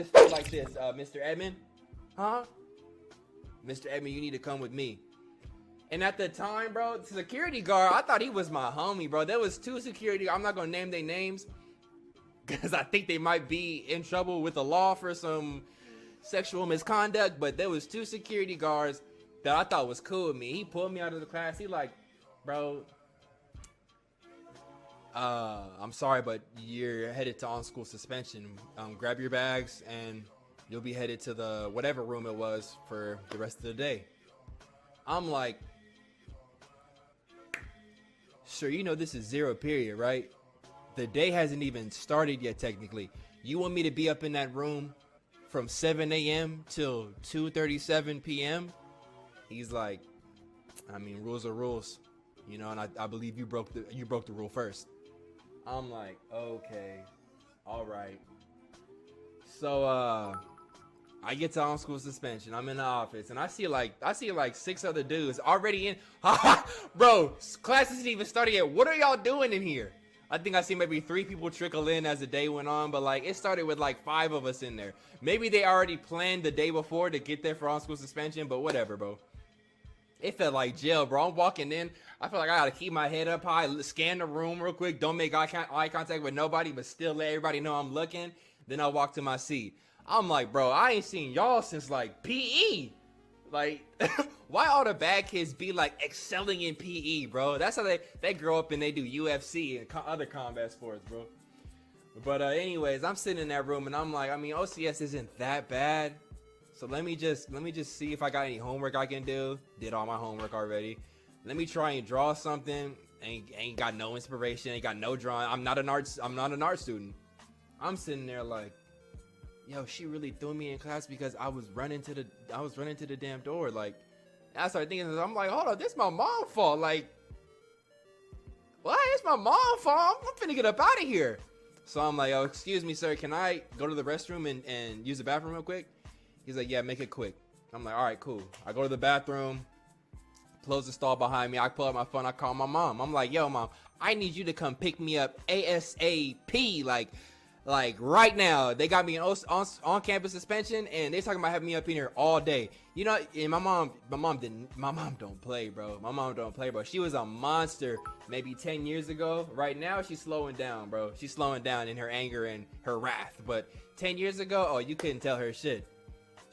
Just feel like this, Mr. Edmond. Huh? Mr. Edmond, you need to come with me. And at the time, bro, the security guard, I thought he was my homie, bro. There was two security, I'm not gonna name their names, because I think they might be in trouble with the law for some sexual misconduct, but there was two security guards that I thought was cool with me. He pulled me out of the class. He like, bro, I'm sorry, but you're headed to on-school suspension. Grab your bags and you'll be headed to the whatever room it was for the rest of the day. I'm like, sure, you know this is zero period, right? The day hasn't even started yet, technically. You want me to be up in that room from 7 a.m. till 2:37 p.m.? He's like, I mean, rules are rules, you know, and I believe you broke the rule first. I'm like, okay, all right. So I get to on-school suspension. I'm in the office, and I see like 6 other dudes already in. Bro, class isn't even started yet. What are y'all doing in here? I think I see maybe 3 people trickle in as the day went on, but like it started with like 5 of us in there. Maybe they already planned the day before to get there for on-school suspension, but whatever, bro. It felt like jail, bro. I'm walking in. I feel like I gotta keep my head up high, scan the room real quick, don't make eye contact with nobody, but still let everybody know I'm looking. Then I walk to my seat. I'm like, bro, I ain't seen y'all since like PE. Like, why all the bad kids be like excelling in PE, bro? That's how they grow up and they do UFC and other combat sports, bro. But anyways, I'm sitting in that room and I'm like, I mean, OCS isn't that bad. So let me just see if I got any homework I can do. Did all my homework already. Let me try and draw something. Ain't got no inspiration. Ain't got no drawing. I'm not an art student. I'm sitting there like, yo, she really threw me in class because I was running to the damn door. Like, I started thinking, I'm like, hold on, this my mom's fault. Like, what? It's my mom's fault. I'm finna get up out of here. So I'm like, oh, excuse me, sir. Can I go to the restroom and use the bathroom real quick? He's like, yeah, make it quick. I'm like, all right, cool. I go to the bathroom, close the stall behind me. I pull out my phone. I call my mom. I'm like, yo, mom, I need you to come pick me up ASAP. Like right now. They got me on campus suspension, and they talking about having me up in here all day. You know, and my mom don't play, bro. My mom don't play, bro. She was a monster maybe 10 years ago. Right now, she's slowing down, bro. She's slowing down in her anger and her wrath. But 10 years ago, oh, you couldn't tell her shit.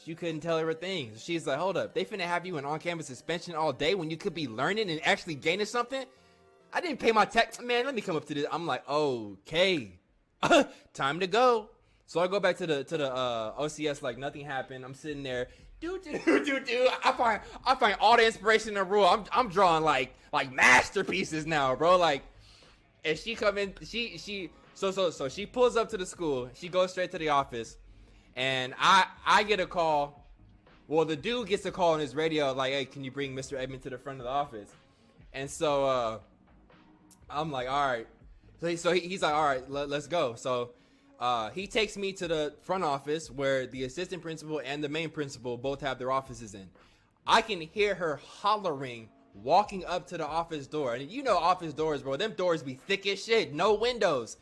You couldn't tell her a thing. She's like, hold up, they finna have you in on-campus suspension all day when you could be learning and actually gaining something? I didn't pay my tax. Man, let me come up to this. I'm like, okay, time to go. So I go back to the OCS like nothing happened. I'm sitting there, do. I find all the inspiration in the room. I'm drawing like masterpieces now, bro. Like, and she come in, so she pulls up to the school. She goes straight to the office. And I get a call. Well, the dude gets a call on his radio like, hey, can you bring Mr. Edmond to the front of the office? And so I'm like, all right. So he's like, all right, let's go. So he takes me to the front office where the assistant principal and the main principal both have their offices in. I can hear her hollering walking up to the office door. And you know office doors, bro. Them doors be thick as shit. No windows.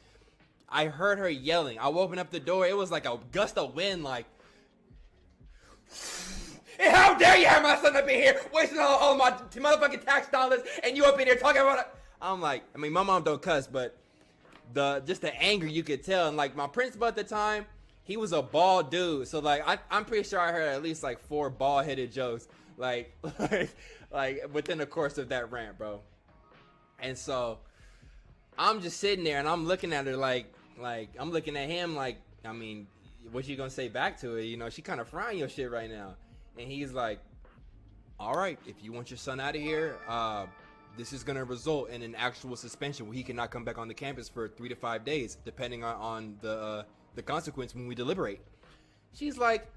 I heard her yelling. I opened up the door. It was like a gust of wind, like, hey, how dare you have my son up in here wasting all my motherfucking tax dollars and you up in here talking about it. I'm like, I mean, my mom don't cuss, but just the anger you could tell. And like my principal at the time, he was a bald dude. So like, I'm pretty sure I heard at least like 4 bald-headed jokes, like within the course of that rant, bro. And so I'm just sitting there and I'm looking at her like I'm looking at him like, I mean, what you gonna say back to it? You know, she kind of frying your shit right now. And he's like, all right, if you want your son out of here, this is gonna result in an actual suspension where he cannot come back on the campus for 3 to 5 days, depending on the consequence when we deliberate. She's like,